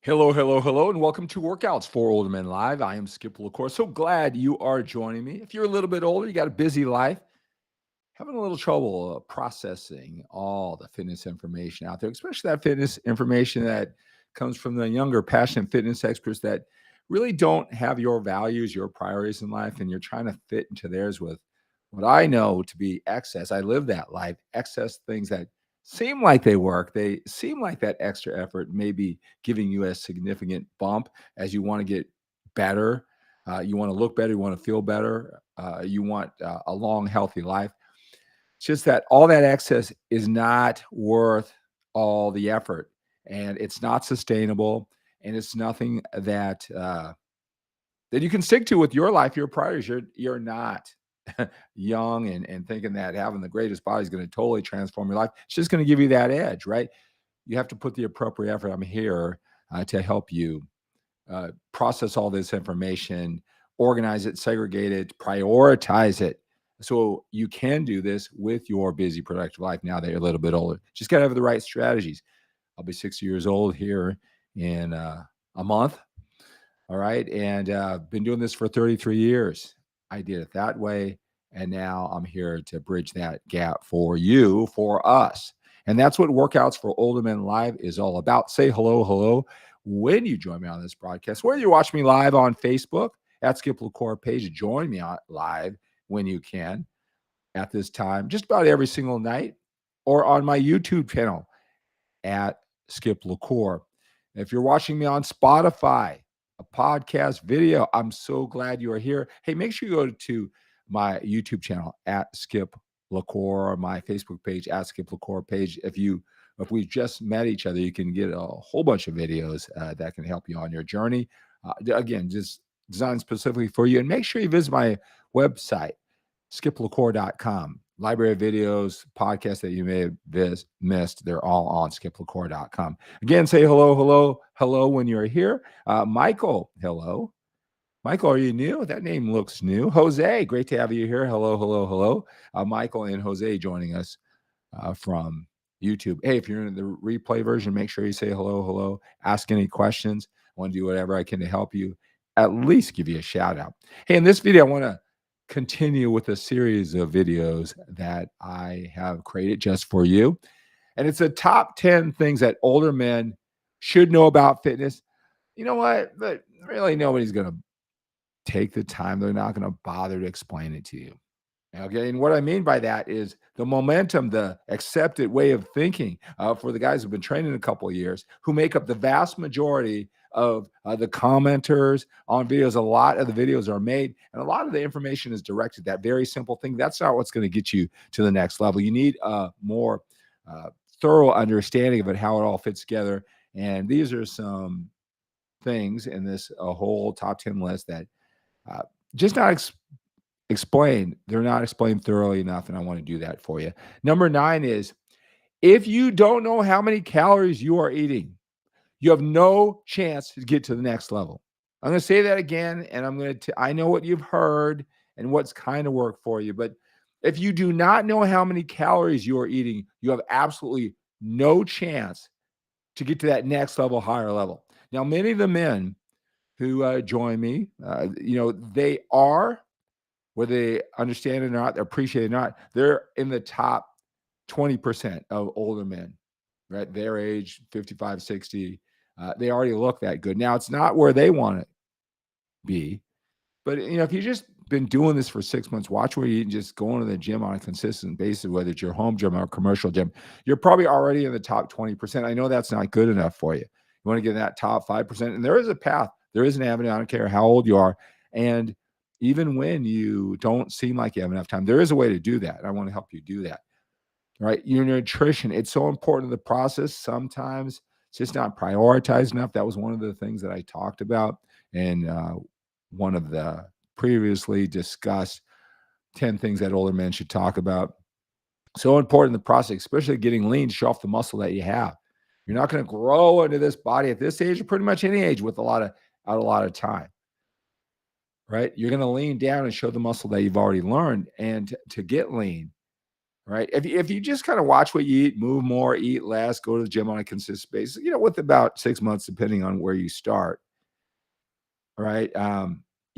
Hello, hello, hello, and welcome to Workouts for Older Men Live. I am Skip La Cour. So glad you are joining me. If you're a little bit older, you got a busy life, having a little trouble processing all the fitness information out there, especially that fitness information that comes from the younger, passionate fitness experts that really don't have your values, your priorities in life, and you're trying to fit into theirs with what I know to be excess. I live that life, excess things that seem like they work. They seem like that extra effort may be giving you a significant bump as you want to get better. You want to look better. You want to feel better. You want a long, healthy life. It's just that all that excess is not worth all the effort, and it's not sustainable, and it's nothing that you can stick to with your life, your priorities. You're not young and thinking that having the greatest body is going to totally transform your life. It's just going to give you that edge, right? You have to put the appropriate effort. I'm here to help you process all this information, organize it, segregate it, prioritize it. So you can do this with your busy, productive life now that you're a little bit older. Just got to have the right strategies. I'll be 60 years old here in a month. All right. And been doing this for 33 years. I did it that way. And now I'm here to bridge that gap for you, for us. And that's what Workouts for Older Men Live is all about. Say hello, hello when you join me on this broadcast. Whether you watch me live on Facebook at Skip La Cour page, join me on live when you can at this time, just about every single night, or on my YouTube channel at Skip La Cour. If you're watching me on Spotify, a podcast video, I'm so glad you are here. Hey, make sure you go to my YouTube channel at Skip La Cour, or my Facebook page at Skip La Cour page. If we just met each other, you can get a whole bunch of videos that can help you on your journey. Again, just designed specifically for you. And make sure you visit my website, skiplacour.com. Library of videos, podcasts that you may have missed, they're all on skiplacour.com. Again, say hello, hello, hello when you're here. Michael, hello. Michael, are you new? That name looks new. Jose, great to have you here. Hello, hello, hello. Michael and Jose joining us from YouTube. Hey, if you're in the replay version, make sure you say hello, hello. Ask any questions. I want to do whatever I can to help you. At least give you a shout out. Hey, in this video, I want to continue with a series of videos that I have created just for you. And it's a top 10 things that older men should know about fitness. You know what? But really, nobody's going to take the time. They're not going to bother to explain it to you. Okay. And what I mean by that is the momentum, the accepted way of thinking for the guys who've been training a couple of years, who make up the vast majority of the commenters on videos. A lot of the videos are made, and a lot of the information is directed. That very simple thing, that's not what's going to get you to the next level. You need a more thorough understanding of it, how it all fits together. And these are some things in this whole top 10 list that just not explained. They're not explained thoroughly enough, and I want to do that for you. Number 9 is, if you don't know how many calories you are eating, you have no chance to get to the next level. I'm going to say that again, and I know what you've heard and what's kind of worked for you, but if you do not know how many calories you are eating, you have absolutely no chance to get to that next level, higher level. Now, many of the men who join me, they are, whether they understand it or not, appreciate it or not, they're in the top 20% of older men, right? Their age, 55, 60. They already look that good. Now, it's not where they want to be, but if you just been doing this for 6 months, watch where you eat and just going to the gym on a consistent basis, whether it's your home gym or a commercial gym, you're probably already in the top 20%. I know that's not good enough for you. You want to get in that top 5%. And there is a path. There is an avenue. I don't care how old you are. And even when you don't seem like you have enough time, there is a way to do that. And I want to help you do that. Right? Your nutrition, it's so important in the process. Sometimes it's just not prioritized enough. That was one of the things that I talked about in one of the previously discussed 10 things that older men should talk about. So important in the process, especially getting lean, show off the muscle that you have. You're not going to grow into this body at this age or pretty much any age with a lot of time. Right? You're going to lean down and show the muscle that you've already learned. And to get lean, right? If you just kind of watch what you eat, move more, eat less, go to the gym on a consistent basis, with about 6 months, depending on where you start, right?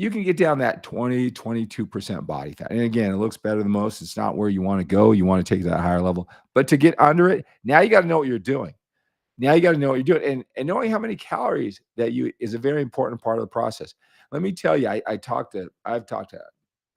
You can get down that 22% body fat. And again, it looks better than most. It's not where you want to go. You want to take that higher level. But to get under it, now you got to know what you're doing. Now you got to know what you're doing. And knowing how many calories that you is a very important part of the process. Let me tell you, I've talked to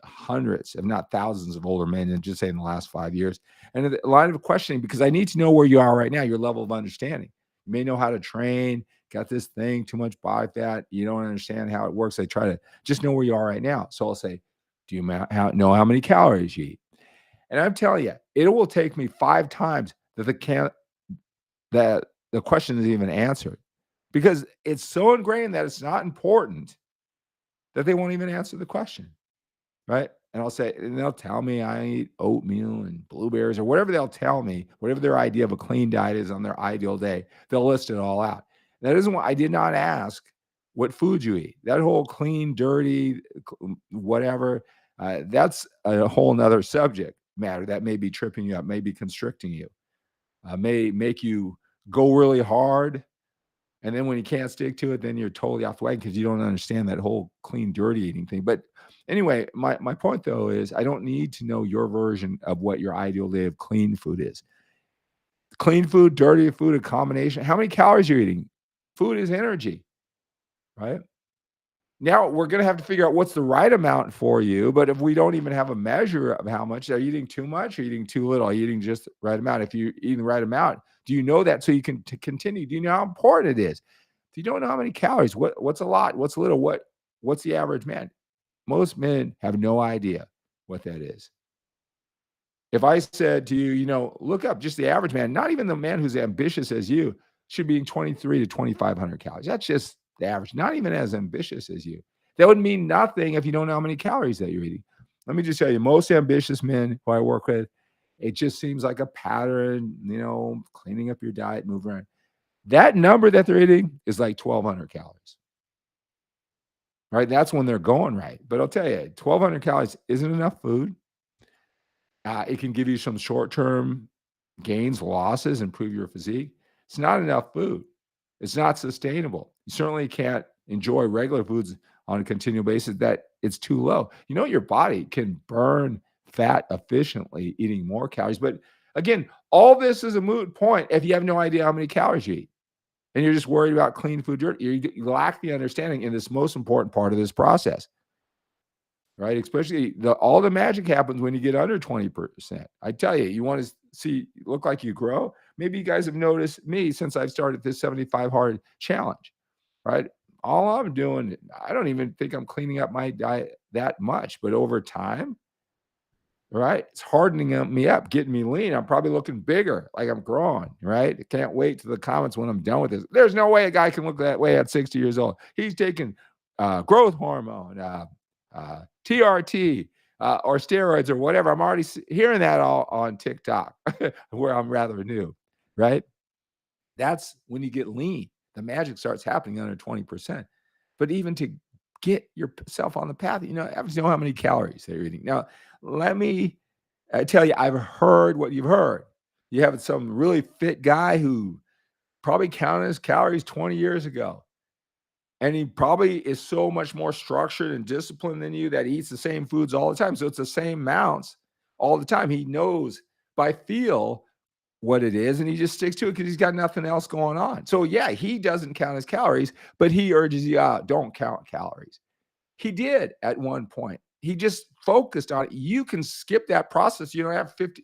hundreds, if not thousands of older men, and just say in the last 5 years. And a line of questioning, because I need to know where you are right now, your level of understanding. You may know how to train, got this thing, too much body fat. You don't understand how it works. I try to just know where you are right now. So I'll say, do you know how many calories you eat? And I'm telling you, it will take me 5 times that the question is even answered, because it's so ingrained that it's not important that they won't even answer the question. Right? And I'll say, and they'll tell me I eat oatmeal and blueberries or whatever they'll tell me, whatever their idea of a clean diet is on their ideal day, they'll list it all out. That isn't what I did not ask what food you eat. That whole clean, dirty, whatever, that's a whole nother subject matter that may be tripping you up, may be constricting you, may make you go really hard. And then when you can't stick to it, then you're totally off the wagon because you don't understand that whole clean, dirty eating thing. But anyway, my point though is I don't need to know your version of what your ideal day of clean food is. Clean food, dirty food, a combination. How many calories you're eating? Food is energy, right? Now we're going to have to figure out what's the right amount for you. But if we don't even have a measure of how much, are you eating too much or eating too little? Are you eating just the right amount? If you're eating the right amount, do you know that so you can continue? Do you know how important it is? If you don't know how many calories, what's a lot? What's a little? What's the average man? Most men have no idea what that is. If I said to you, look up just the average man, not even the man who's ambitious as you, should be eating 23 to 2,500 calories. That's just the average, not even as ambitious as you. That would mean nothing if you don't know how many calories that you're eating. Let me just tell you, most ambitious men who I work with, it just seems like a pattern, cleaning up your diet, moving around. That number that they're eating is like 1,200 calories. Right? That's when they're going right. But I'll tell you, 1,200 calories isn't enough food. It can give you some short-term gains, losses, improve your physique. It's not enough food. It's not sustainable. You certainly can't enjoy regular foods on a continual basis. That it's too low. Your body can burn fat efficiently eating more calories. But again, all this is a moot point if you have no idea how many calories you eat. And you're just worried about clean food. You lack the understanding in this most important part of this process. Right? Especially all the magic happens when you get under 20%. I tell you, you want to look like you grow. Maybe you guys have noticed me since I've started this 75 hard challenge, right? All I'm doing, I don't even think I'm cleaning up my diet that much, but over time, right? It's hardening me up, getting me lean. I'm probably looking bigger, like I'm growing, right? I can't wait to the comments when I'm done with this. There's no way a guy can look that way at 60 years old. He's taking growth hormone, TRT, or steroids or whatever. I'm already hearing that all on TikTok, where I'm rather new, right? That's when you get lean. The magic starts happening under 20%. But even to get yourself on the path, you have to know how many calories they're eating. Now, let me tell you, I've heard what you've heard. You have some really fit guy who probably counted his calories 20 years ago. And he probably is so much more structured and disciplined than you that he eats the same foods all the time. So it's the same amounts all the time. He knows by feel what it is, and he just sticks to it because he's got nothing else going on. So yeah, he doesn't count his calories, but he urges you out, don't count calories. He did at one point. He just focused on it. You can skip that process. You don't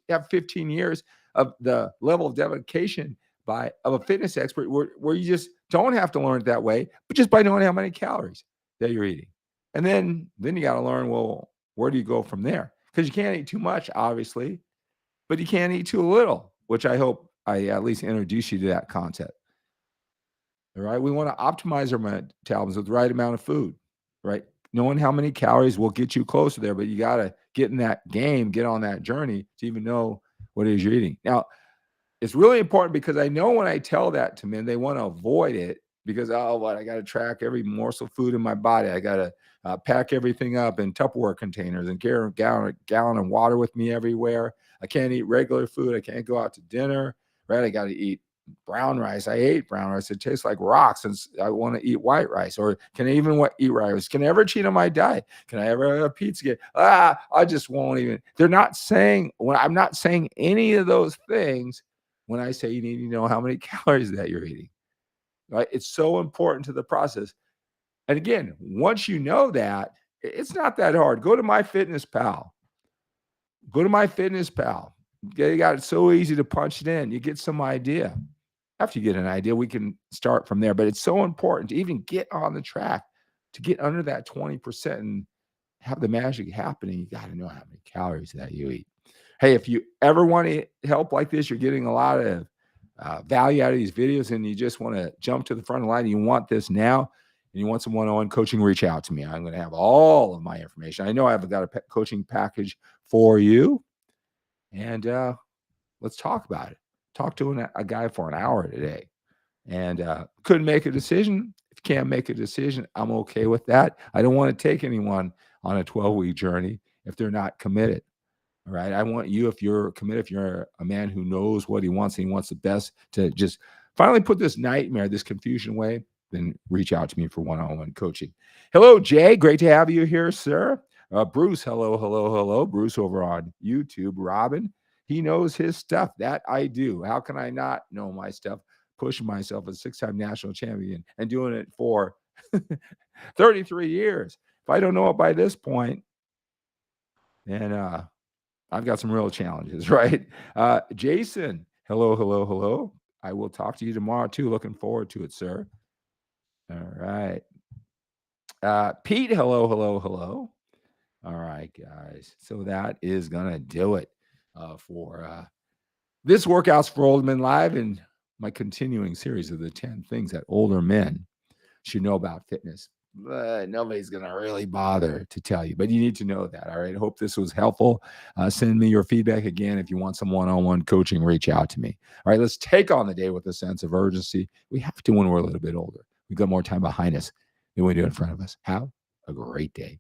have 15 years of the level of dedication of a fitness expert where you just don't have to learn it that way, but just by knowing how many calories that you're eating. And then you got to learn, well, where do you go from there? Because you can't eat too much, obviously, but you can't eat too little, which I hope I at least introduce you to that concept. All right. We want to optimize our metabolism with the right amount of food, right? Knowing how many calories will get you closer there, but you got to get in that game, get on that journey to even know what it is you're eating. Now, it's really important because I know when I tell that to men, they want to avoid it because, I got to track every morsel of food in my body. I got to pack everything up in Tupperware containers and carry a gallon of water with me everywhere. I can't eat regular food. I can't go out to dinner, right? I got to eat brown rice. I ate brown rice. It tastes like rocks, and I want to eat white rice. Or can I even eat rice? Can I ever cheat on my diet? Can I ever have a pizza? I just won't even. They're not saying, when I'm not saying any of those things when I say you need to know how many calories that you're eating, right? It's so important to the process. And again, once you know that, it's not that hard. Go to MyFitnessPal. Go to MyFitnessPal. They got it so easy to punch it in. You get some idea. After you get an idea, we can start from there. But it's so important to even get on the track, to get under that 20% and have the magic happening. You got to know how many calories that you eat. Hey, if you ever want to help like this, you're getting a lot of value out of these videos, and you just want to jump to the front of the line, and you want this now, and you want some one-on-one coaching, reach out to me. I'm going to have all of my information. I know I've got a coaching package for you, and let's talk about it. Talk to a guy for an hour today, and couldn't make a decision. If you can't make a decision, I'm okay with that. I don't want to take anyone on a 12-week journey if they're not committed. All right. I want you, if you're committed, if you're a man who knows what he wants and he wants the best, to just finally put this nightmare, this confusion away, then reach out to me for one-on-one coaching. Hello, Jay. Great to have you here, sir. Bruce, hello, hello, hello. Bruce over on YouTube. Robin, he knows his stuff. That I do. How can I not know my stuff? Pushing myself as a 6-time national champion and doing it for 33 years. If I don't know it by this point, then I've got some real challenges, right? Jason, hello, hello, hello. I will talk to you tomorrow too. Looking forward to it, sir. All right. Pete, hello, hello, hello. All right, guys. So that is going to do it for this Workouts for Older Men Live and my continuing series of the 10 things that older men should know about fitness. Nobody's going to really bother to tell you, but you need to know that. All right. I hope this was helpful. Send me your feedback again. If you want some one-on-one coaching, reach out to me. All right. Let's take on the day with a sense of urgency. We have to when we're a little bit older. We've got more time behind us than we do in front of us. Have a great day.